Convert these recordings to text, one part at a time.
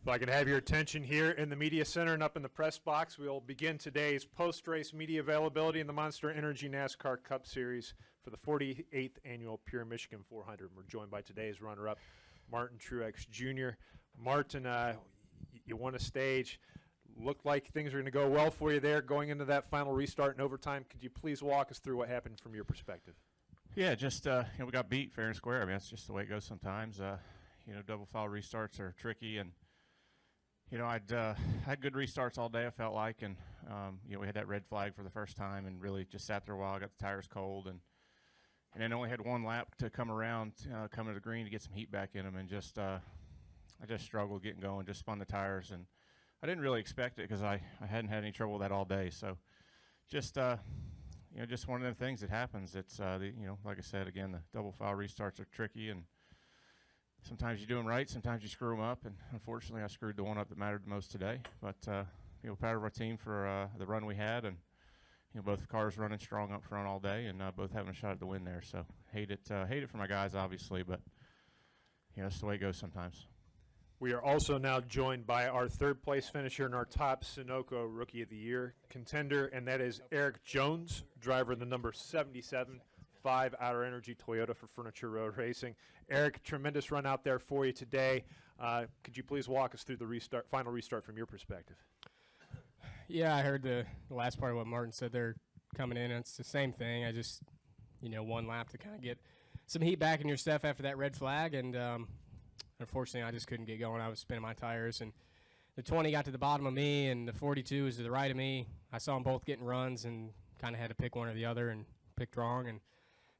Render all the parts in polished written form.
If I could have your attention here in the media center and up in the press box, we'll begin today's post-race media availability in the Monster Energy NASCAR Cup Series for the 48th Annual Pure Michigan 400. We're joined by today's runner-up, Martin Truex Jr. Martin, you won a stage. Looked like things are going to go well for you there going into that final restart in overtime. Could you please walk us through what happened from your perspective? Yeah, just we got beat fair and square. I mean, that's just the way it goes sometimes. Double foul restarts are tricky, and I'd had good restarts all day, I felt like, and we had that red flag for the first time, and really just sat there a while, got the tires cold, and then only had one lap to come around, coming to the green to get some heat back in them, and I just struggled getting going, just spun the tires, and I didn't really expect it because I hadn't had any trouble with that all day. So just just one of the things that happens. It's like I said again, the double foul restarts are tricky, and sometimes you do them right, sometimes you screw them up, and unfortunately I screwed the one up that mattered the most today. But proud of our team for the run we had, and both cars running strong up front all day, and both having a shot at the win there. So hate it for my guys, obviously, but that's the way it goes sometimes. We are also now joined by our third-place finisher and our top Sunoco Rookie of the Year contender, and that is Erik Jones, driver of the number 77 5-Outer Energy Toyota for Furniture Road Racing. Erik, tremendous run out there for you today. Could you please walk us through the final restart from your perspective? Yeah, I heard the last part of what Martin said there coming in. It's the same thing. I just, one lap to kind of get some heat back in your stuff after that red flag, and unfortunately, I just couldn't get going. I was spinning my tires, and the 20 got to the bottom of me, and the 42 was to the right of me. I saw them both getting runs and kind of had to pick one or the other, and picked wrong, and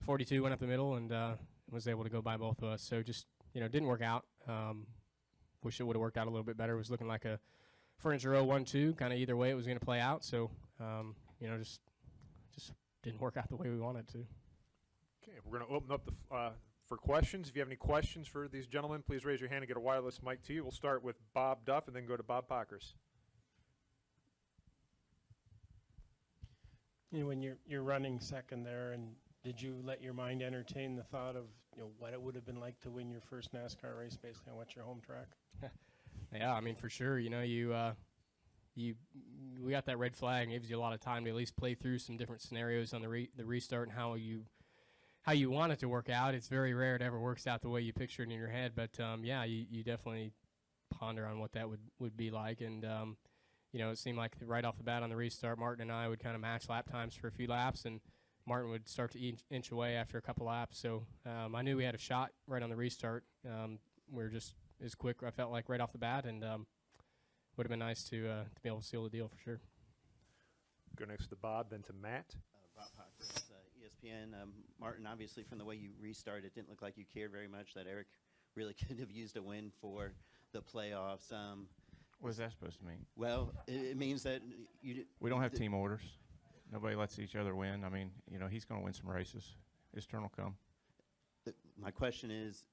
42 went up the middle and was able to go by both of us. So just, didn't work out. Wish it would have worked out a little bit better. It was looking like a Furniture Row 1-2, kind of either way it was going to play out. So, just didn't work out the way we wanted to. Okay, we're going to open up for questions. If you have any questions for these gentlemen, please raise your hand and get a wireless mic to you. We'll start with Bob Duff and then go to Bob Pockers. When you're running second there, and did you let your mind entertain the thought of what it would have been like to win your first NASCAR race, basically on what's your home track? Yeah, I mean, for sure. We got that red flag, and gives you a lot of time to at least play through some different scenarios on the restart and how you want it to work out. It's very rare it ever works out the way you picture it in your head, but you definitely ponder on what that would be like, and it seemed like right off the bat on the restart, Martin and I would kind of match lap times for a few laps, and Martin would start to inch away after a couple laps. So I knew we had a shot right on the restart. We were just as quick, I felt like, right off the bat, and would have been nice to be able to seal the deal for sure. Go next to Bob, then to Matt. Bob Pockers, ESPN. Martin, obviously from the way you restarted, it didn't look like you cared very much that Erik really could have used a win for the playoffs. What is that supposed to mean? Well, it means that we don't have team orders. Nobody lets each other win. I mean, he's going to win some races. His turn will come. My question is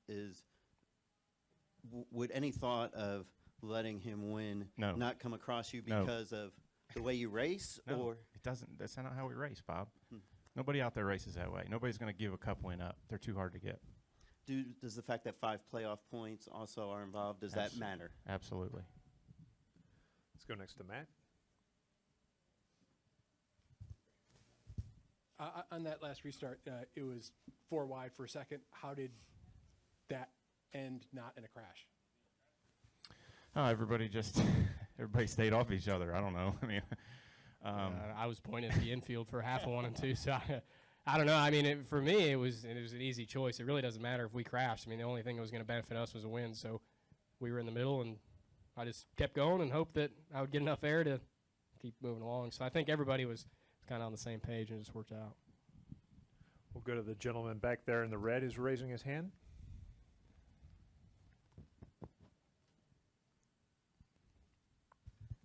would any thought of letting him win not come across you because of the way you race? No, or it doesn't. That's not how we race, Bob. Nobody out there races that way. Nobody's going to give a cup win up. They're too hard to get. Does the fact that 5 playoff points also are involved, does that matter? Absolutely. Let's go next to Matt. On that last restart, it was 4 wide for a second. How did that end not in a crash? Oh, everybody stayed off each other. I don't know. I mean, I was pointing at the infield for half of 1 and 2, so I don't know. I mean, for me, it was an easy choice. It really doesn't matter if we crashed. I mean, the only thing that was going to benefit us was a win. So we were in the middle, and I just kept going and hoped that I would get enough air to keep moving along. So I think everybody was kind of on the same page, and it just worked out. We'll go to the gentleman back there in the red who's raising his hand.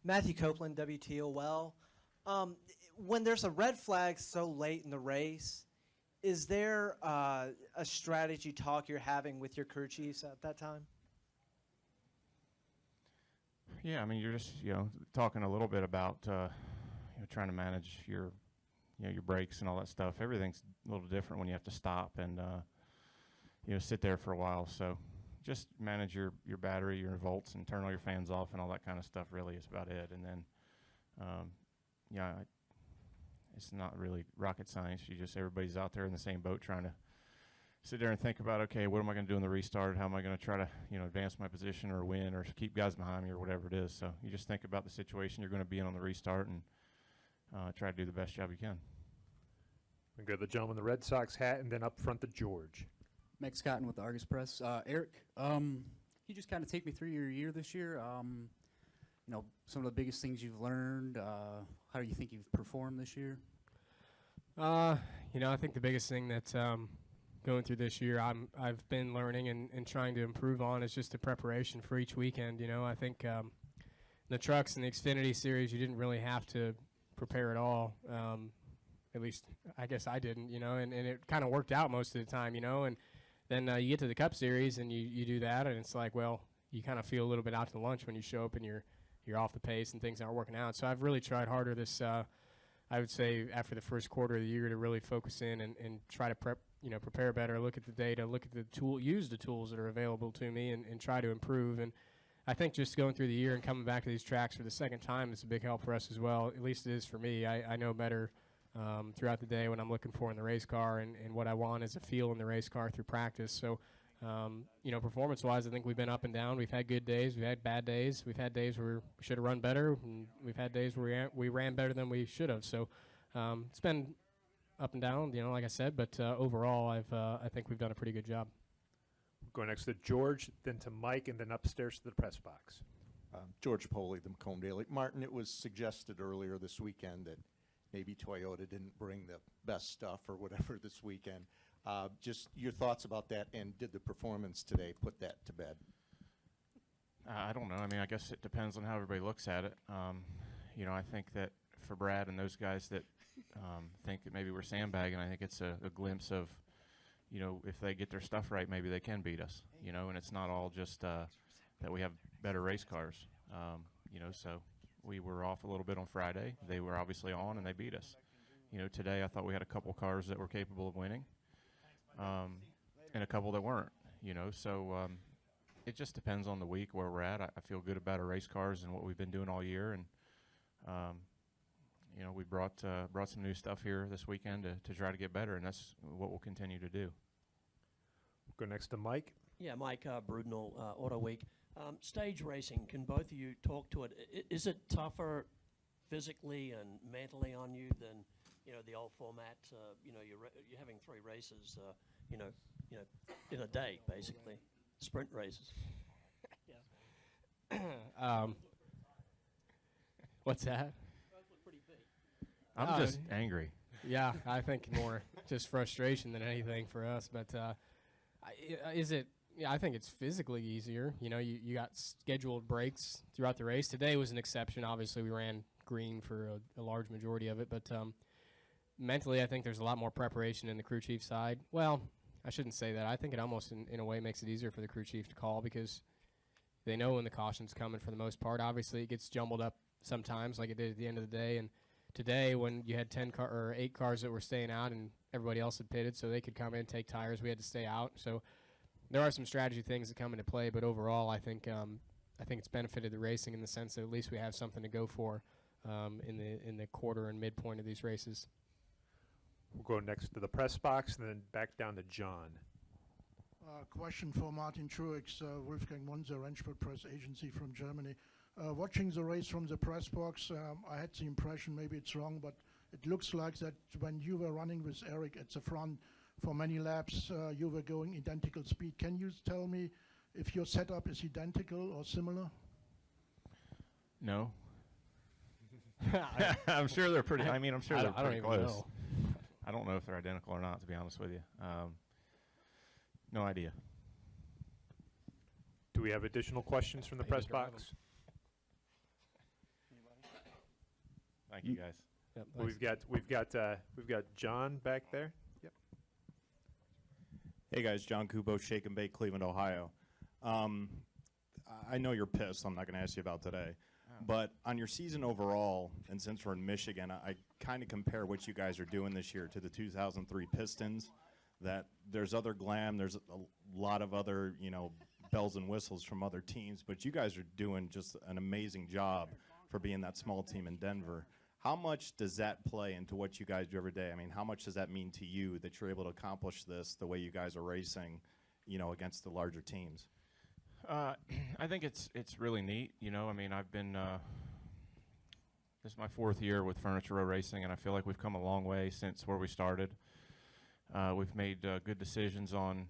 Matthew Copeland, WTOL. When there's a red flag so late in the race, is there a strategy talk you're having with your crew chiefs at that time? Yeah, I mean, you're just talking a little bit about trying to manage your brakes and all that stuff. Everything's a little different when you have to stop and sit there for a while. So just manage your battery, your volts, and turn all your fans off and all that kind of stuff. Really, is about it. And then, it's not really rocket science. Everybody's out there in the same boat trying to sit there and think about, okay, what am I going to do in the restart? How am I going to try to, advance my position or win or keep guys behind me or whatever it is. So you just think about the situation you're going to be in on the restart and try to do the best job you can. We go to the gentleman in the Red Sox hat, and then up front to George. Meg Scotton with the Argus Press. Erik, can you just kind of take me through your year this year? Some of the biggest things you've learned. How do you think you've performed this year? I think the biggest thing that's going through this year I've been learning and trying to improve on is just the preparation for each weekend. I think the trucks and the Xfinity Series, you didn't really have to prepare at all. At least I guess I didn't, and it kind of worked out most of the time, and then you get to the Cup Series and you do that, and it's like, well, you kind of feel a little bit out to lunch when you show up and you're off the pace and things aren't working out. So I've really tried harder this, I would say, after the first quarter of the year to really focus in and try to prepare better, look at the data, look at the use the tools that are available to me and try to improve. And I think just going through the year and coming back to these tracks for the second time is a big help for us as well. At least it is for me. I know better throughout the day what I'm looking for in the race car and what I want is a feel in the race car through practice. So, performance-wise, I think we've been up and down. We've had good days. We've had bad days. We've had days where we should have run better, and we've had days where we ran better than we should have. So it's been up and down, like I said, but overall, I think we've done a pretty good job. Go next to George, then to Mike, and then upstairs to the press box. George Poley, the Macomb Daily. Martin, it was suggested earlier this weekend that maybe Toyota didn't bring the best stuff or whatever this weekend. Just your thoughts about that, and did the performance today put that to bed? I don't know. I mean, I guess it depends on how everybody looks at it. I think that for Brad and those guys that think that maybe we're sandbagging, I think it's a glimpse of, if they get their stuff right, maybe they can beat us, and it's not all just that we have better race cars, so we were off a little bit on Friday. They were obviously on, and they beat us. Today I thought we had a couple cars that were capable of winning, and a couple that weren't, so it just depends on the week where we're at. I feel good about our race cars and what we've been doing all year, and we brought some new stuff here this weekend to try to get better, and that's what we'll continue to do. Go next to Mike. Yeah, Mike Brudenell, Auto Week. Stage racing, can both of you talk to it? Is it tougher physically and mentally on you than, the old format? You're having 3 races, in a day, basically, sprint races. What's that? I'm just angry. Yeah, I think more just frustration than anything for us. But I think it's physically easier. You got scheduled breaks throughout the race. Today was an exception. Obviously, we ran green for a large majority of it. But mentally, I think there's a lot more preparation in the crew chief side. Well, I shouldn't say that. I think it almost, in a way, makes it easier for the crew chief to call because they know when the caution's coming for the most part. Obviously, it gets jumbled up sometimes like it did at the end of the day. And today, when you had 8 cars that were staying out and everybody else had pitted so they could come in and take tires, we had to stay out. So there are some strategy things that come into play, but overall, I think it's benefited the racing in the sense that at least we have something to go for in the quarter and midpoint of these races. We'll go next to the press box, and then back down to John. Question for Martin Truex, Wolfgang Munzer, Rennsport Press Agency from Germany. Watching the race from the press box, I had the impression, maybe it's wrong, but it looks like that when you were running with Erik at the front for many laps, you were going identical speed. Can you tell me if your setup is identical or similar? No. I'm sure they're pretty. I mean, I'm sure they're pretty close. Know. I don't know if they're identical or not, to be honest with you. No idea. Do we have additional questions from the press box? Thank you, guys. Yep, Well, we've got John back there. Yep. Hey guys, John Kubo, Shake and Bake, Cleveland, Ohio. I know you're pissed. I'm not going to ask you about today. But on your season overall, and since we're in Michigan, I kind of compare what you guys are doing this year to the 2003 Pistons. That there's other glam, there's a lot of other, bells and whistles from other teams, but you guys are doing just an amazing job for being that small team in Denver. How much does that play into what you guys do every day? I mean, how much does that mean to you that you're able to accomplish this the way you guys are racing, you know, against the larger teams? I think it's really neat. You know, I mean, I've been this is my 4th year with Furniture Row Racing, and I feel like we've come a long way since where we started. We've made good decisions on,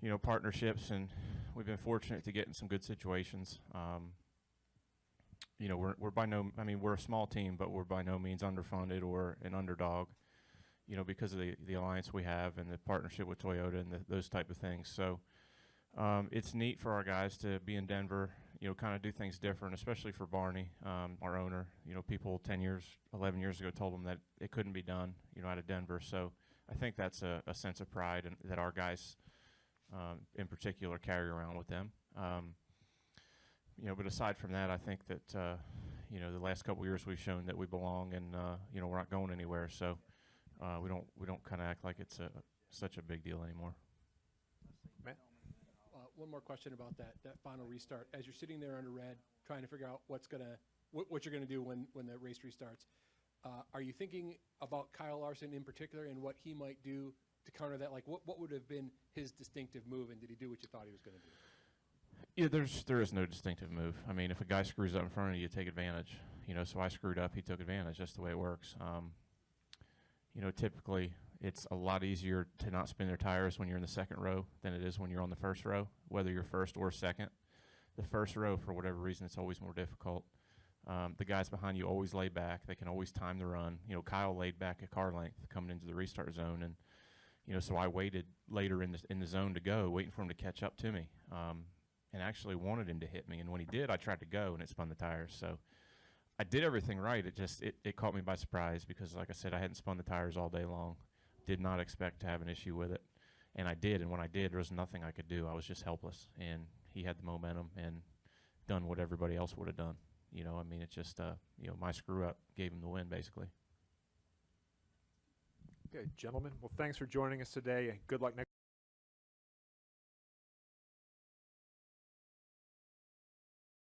you know, partnerships, and we've been fortunate to get in some good situations. You know, we're by no, I mean, we're a small team, but we're by no means underfunded or an underdog, you know, because of the alliance we have and the partnership with Toyota and those type of things. So it's neat for our guys to be in Denver, you know, kind of do things different, especially for Barney, our owner. You know, people 10 years, 11 years ago told him that it couldn't be done, you know, out of Denver. So I think that's a sense of pride and that our guys in particular carry around with them. You know, but aside from that, I think that, you know, the last couple of years we've shown that we belong and, you know, we're not going anywhere. So we don't kind of act like it's such a big deal anymore. Matt? One more question about that final restart. As you're sitting there under red, trying to figure out what you're gonna do when the race restarts, are you thinking about Kyle Larson in particular and what he might do to counter that? Like, what would have been his distinctive move, and did he do what you thought he was gonna do? Yeah, there is no distinctive move. I mean, if a guy screws up in front of you, take advantage. You know, so I screwed up, he took advantage. That's the way it works. You know, typically it's a lot easier to not spin their tires when you're in the second row than it is when you're on the first row, whether you're first or second. The first row, for whatever reason, it's always more difficult. The guys behind you always lay back. They can always time the run. You know, Kyle laid back a car length coming into the restart zone, and you know, so I waited later in the zone to go, waiting for him to catch up to me. And actually wanted him to hit me, and when he did, I tried to go, and it spun the tires. So I did everything right. It caught me by surprise because, like I said, I hadn't spun the tires all day long. Did not expect to have an issue with it, and I did. And when I did, there was nothing I could do. I was just helpless, and he had the momentum and done what everybody else would have done. You know, I mean, it's just you know, my screw up gave him the win, basically. Okay, gentlemen. Well, thanks for joining us today. Good luck next